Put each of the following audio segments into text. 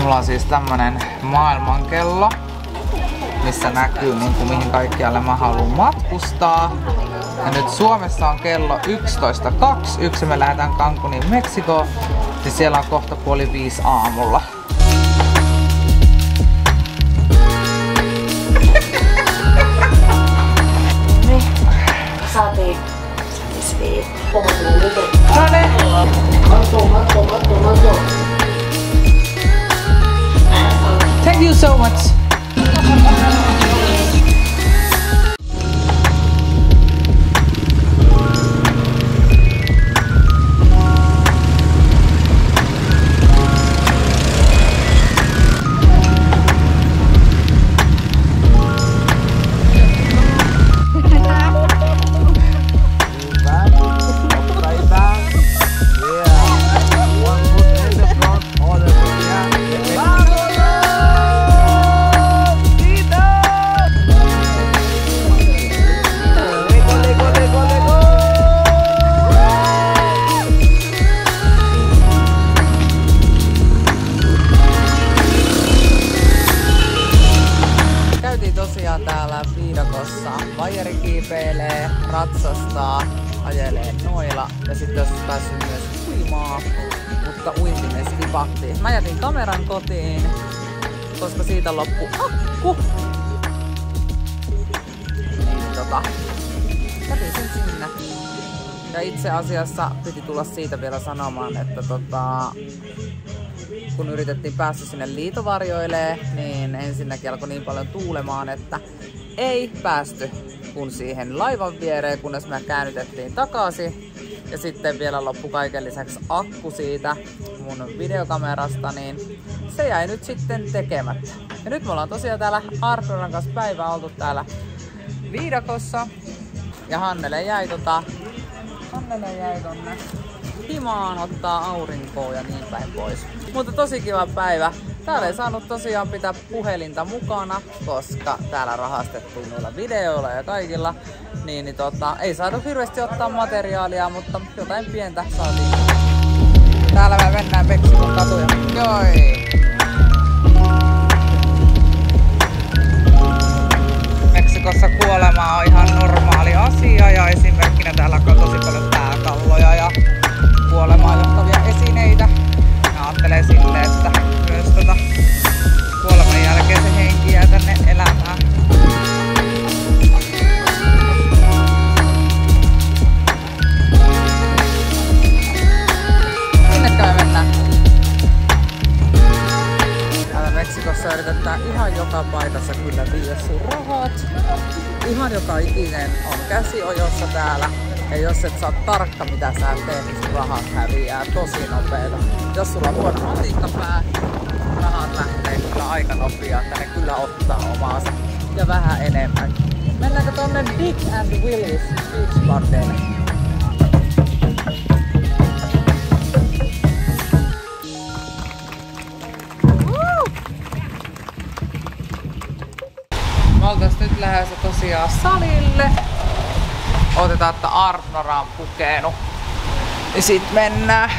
Mulla on siis tämmönen maailmankello, missä näkyy mihin kaikkialle mä haluan matkustaa. Ja nyt Suomessa on kello 11.21 ja me lähdetään Cancuniin Meksikoon. Ja siellä on kohta 4:30 aamulla. Saatiin No ne! Thank you so much! Täällä viidakossa vajeri kiipeilee, ratsastaa, ajelee noilla ja sitten jos päässyt myös uimaan, mutta uintimessa tipahti. Mä jätin kameran kotiin, koska siitä loppui akku. Niin jätin sen sinne. Ja itse asiassa piti tulla siitä vielä sanomaan, että kun yritettiin päästä sinne liitovarjoille, niin ensinnäkin alkoi niin paljon tuulemaan, että ei päästy kun siihen laivan viereen, kunnes me käännytettiin takaisin. Ja sitten vielä loppui kaiken lisäksi akku siitä mun videokamerasta, niin se jäi nyt sitten tekemättä. Ja nyt me ollaan tosiaan täällä Arnoran kanssa päivää oltu täällä viidakossa. Ja Hannele jäi tonne himaan ottaa aurinkoa ja niin päin pois. Mutta tosi kiva päivä. Täällä ei saanut tosiaan pitää puhelinta mukana, koska täällä rahastettiin noilla videoilla ja kaikilla. Niin ei saatu hirveästi ottaa materiaalia, mutta jotain pientä saatiin. Täällä me mennään Meksikon katuja. Joi! Meksikossa kuolema on ihan normaali asia ja esimerkkinä täällä on tosi paljon pääkalloja ja kuolemaan johtavia esineitä. Mä ajattelen silleen, että myös kuoleman jälkeen se henki jää tänne elämään. Minnekö me mennään? Täällä Meksikossa yritetään ihan joka paikassa kyllä viedä sun rahat. Ihan joka ikinen on käsiojossa täällä. Ja jos et saa tarkka mitä sä teet, niin sun rahat häviää tosi nopeeta. Jos sulla on huono matikkapää, rahat lähtee kyllä aika nopeaa, että ne kyllä ottaa omaansa. Ja vähän enemmän. Mennäänkö tonne Dick and Willis Beach Bardelle? Me oltais nyt lähdössä tosiaan salille. Otetaan, että Arnora on pukenut. Ja sit mennään.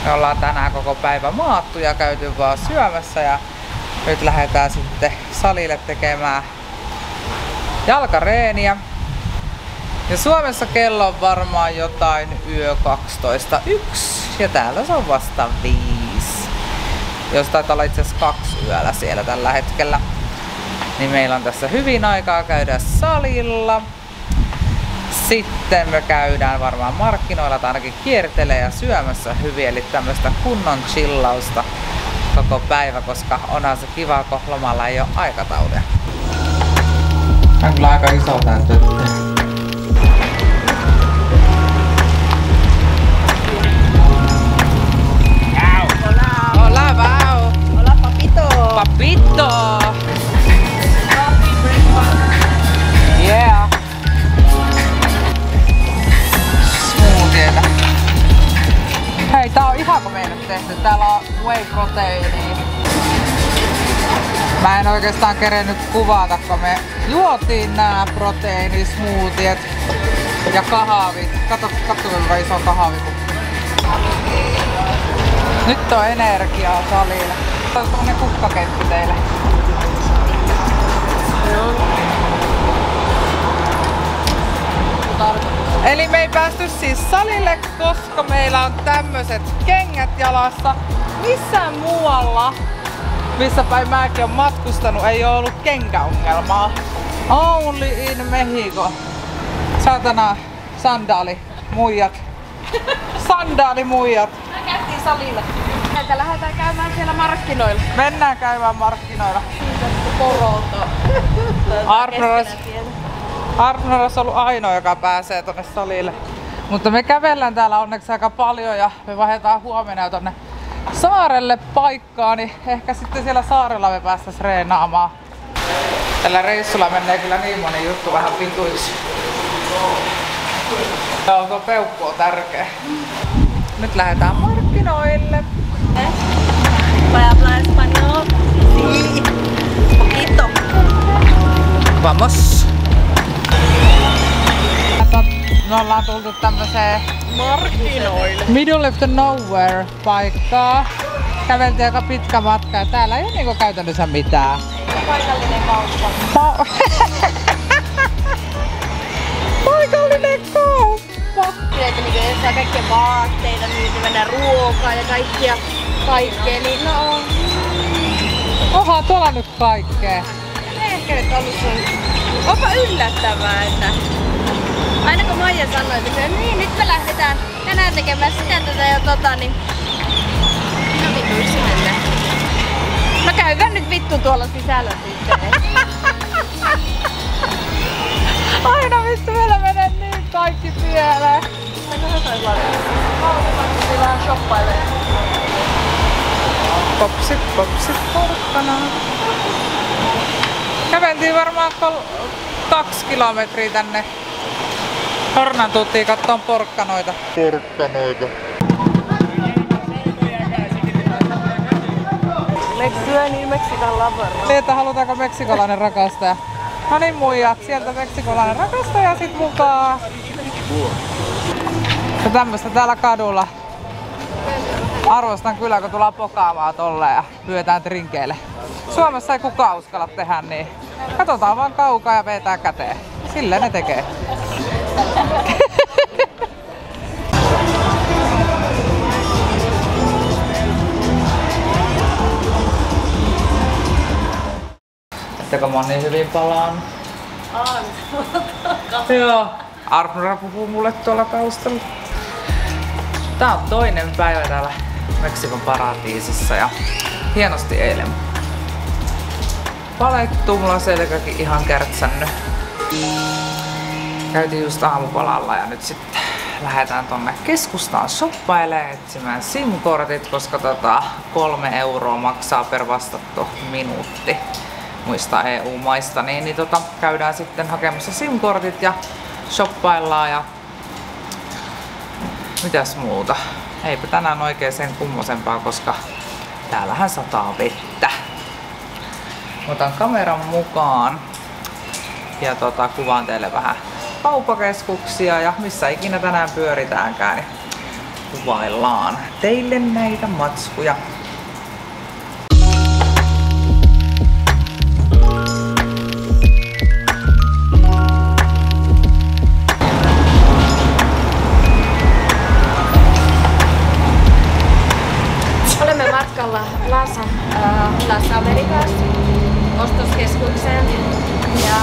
Me ollaan tänään koko päivä maattu ja käyty vaan syömässä ja nyt lähdetään sitten salille tekemään jalkareeniä. Ja Suomessa kello on varmaan jotain yö 12.1 ja täällä se on vasta 5. Jos taitaa olla itse asiassa 2 yöllä siellä tällä hetkellä. Niin meillä on tässä hyvin aikaa käydä salilla. Sitten me käydään varmaan markkinoilla tai ainakin kiertelee ja syömässä hyvin, eli tämmöistä kunnon chillausta koko päivä, koska onhan se kiva, kun lomalla ei ole aikataulia. Tää on kyllä aika iso tää töttö. Hola, wow! Hola, papito! Papito! Yeah! Smoothietä. Hei, tää on ihan kuin meidän tehty. Täällä on whey proteiinia. Mä en oikeastaan kerennyt kuvata, kun me juotiin nää proteiinismoothiet ja kahvit. Katso kuinka iso kahvikuppi. Nyt on energiaa salilla. Tää on semmonen kukkakeppi teille. Joo. Eli me ei päästy siis salille, koska meillä on tämmöset kengät jalassa. Missään muualla, missä päin mäkin on matkustanut, ei oo ollut kenkäongelmaa. Only in Mexico. Saatana, sandaalimuijat. Sandaalimuijat. Me käytiin salilla. Näitä lähdetään käymään siellä markkinoilla. Mennään käymään markkinoilla. Korolta. Arnor on ollut ainoa, joka pääsee tonne salille. Mutta me kävellään täällä onneksi aika paljon ja me vaihdetaan huomenna tonne saarelle paikkaa, niin ehkä sitten siellä saarella me päästäis reenaamaan. Tällä reissulla menee kyllä niin moni juttu vähän vituiksi. Joo, tuo peukku on tärkeä. Nyt lähdetään markkinoille. Voy a hablar español. Sí. Poquito. Vamos! Me ollaan tultu tämmöseen Markkinoille. middle of the nowhere paikkaa. Käveltiin aika pitkä matka ja täällä ei oo niinku käytännössä mitään. Paikallinen kauppa. Paikallinen kauppa! Tiedätkö, niin jos saa kaikkia vaatteita, niin mennään ruokaa ja kaikkea, niin no on. Oha, tuolla nyt kaikkea. Ei ehkä nyt ollut sun. Onpa yllättävää, että aina kun Maija sanoi, että niin nyt me lähdetään tänään tekemään sitä tätä ja niin no vittu sinne. No käydään nyt vittu tuolla sisällä sitten. Aina vittu meillä menee niin kaikki pieleen. Vähän shoppailee. Popsit, porkkana. Käveltiin varmaan 2 kilometriä tänne. Hornan tultiin kattoon porkkanoita. Meksico niin Mexican lover. Että halutaanko meksikolainen rakastaja? No niin muijat, sieltä meksikolainen rakastaja sit mukaan. Ja tämmöstä täällä kadulla. Arvostan kyllä, kun tullaan pokaamaan tolleen ja pyydetään trinkeille. Suomessa ei kukaan uskalla tehdä niin. Katsotaan vaan kaukaa ja vetää käteen. Silleen ne tekee. Ettekö mä oon niin hyvin palaan? Joo. Arnora puhuu mulle tuolla taustalla. Tää on toinen päivä täällä Meksikon paratiisissa ja hienosti eilen palettu, mulla on selkäkin ihan kärtsännyt. Käytiin just aamupalalla ja nyt sitten lähdetään tonne keskustaan shoppailemaan etsimään SIM-kortit, koska 3 € maksaa per vastattu minuutti muista EU-maista, niin käydään sitten hakemassa SIM-kortit ja shoppaillaan ja mitäs muuta. Eipä tänään oikein sen kummosempaa, koska täällähän sataa vettä. Otan kameran mukaan ja kuvaan teille vähän kauppakeskuksia ja missä ikinä tänään pyöritäänkään, niin kuvaillaan teille näitä matskuja. Olemme matkalla Las Americas ostoskeskukseen ja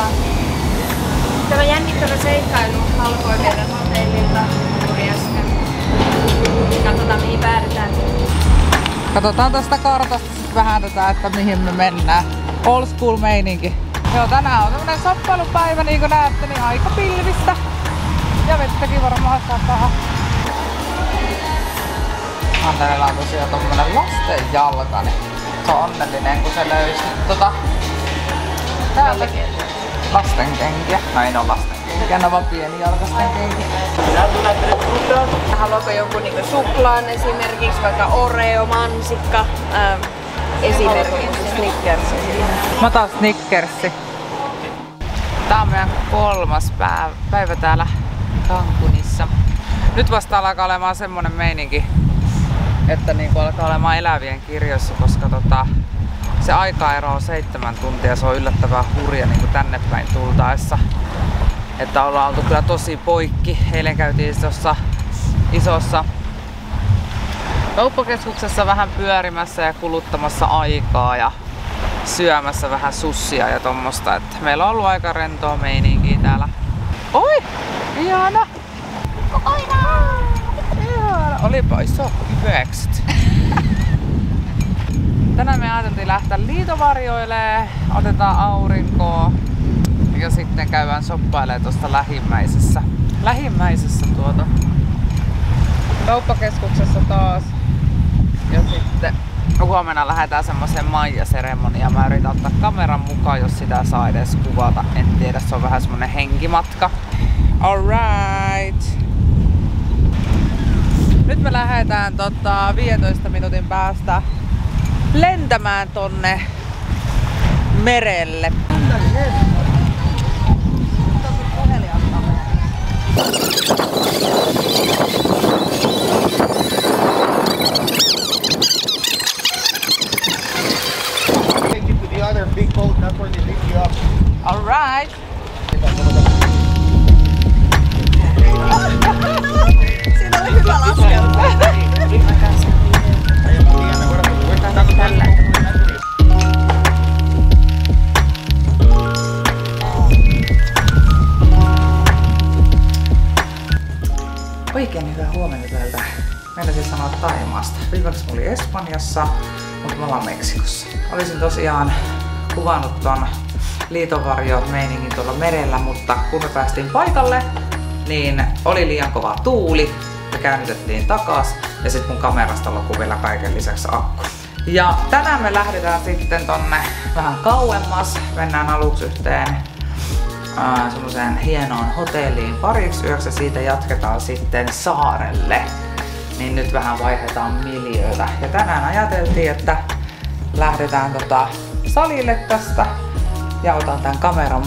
tämä jännittävä seikkailu alkoi meidän hotellilta juuri äsken. Katsotaan mihin päädytään. Katsotaan tästä kartasta sit vähän että mihin me mennään. Old school meininki. Joo, tänään on tämmönen shoppailupäivä niin kuin näette, niin aika pilvistä. Ja vettäkin varmaan sataa. Annelilla on tosiaan tommonen lasten jalka, niin se on onnellinen kun se löysi täältä lastenkenkiä. No ei oo lastenkenkiä, ne on vaan pienijalkaisten kenkiä. Haluatko joku niinku suklaan esimerkiksi, vaikka Oreo, mansikka, esimerkiksi Snickers? Mä otan Snickersi. Tää on meidän 3. päivä täällä Cancunissa. Nyt vasta alkaa olemaan semmonen meininki, että niinku alkaa olemaan elävien kirjoissa, koska se aikaero on 7 tuntia. Se on yllättävän hurja niinku tänne päin tultaessa. Että ollaan oltu kyllä tosi poikki. Eilen käytiin tuossa isossa kauppakeskuksessa vähän pyörimässä ja kuluttamassa aikaa ja syömässä vähän sussia ja tommosta. Että meillä on ollut aika rentoa meininkiä täällä. Oi! Ihana! Ihana! Olipa iso hyvekset. Tänään me ajateltiin lähteä liitovarjoilemaan. Otetaan aurinkoa. Ja sitten käydään shoppailemaan tuosta lähimmäisessä kauppakeskuksessa taas. Ja sitten huomenna lähdetään semmoiseen Maija-seremoniaan. Mä yritän ottaa kameran mukaan, jos sitä saa edes kuvata. En tiedä, se on vähän semmonen henkimatka. Alright! Nyt me lähdetään 15 minuutin päästä lentämään tonne merelle. Take you to the other big boat, that's where they pick you up. Alright! Siinä oli hyvä laskeutua. Oikein hyvää huomenta täältä. Meillä siis sanoa Thaimaasta. Viimeksi mä olin Espanjassa, mutta me ollaan Meksikossa. Olisin tosiaan kuvannut ton liitovarjo-meiningin tuolla merellä, mutta kun me päästiin paikalle, niin oli liian kova tuuli ja käännytettiin takas ja sitten mun kamerasta loppui vielä kaiken lisäksi akku. Ja tänään me lähdetään sitten tonne vähän kauemmas. Mennään aluksi yhteen semmoiseen hienoon hotelliin pariksi yöksi ja siitä jatketaan sitten saarelle. Niin nyt vähän vaihdetaan miljöötä. Ja tänään ajateltiin, että lähdetään salille tästä ja otan tämän kameran mukaan.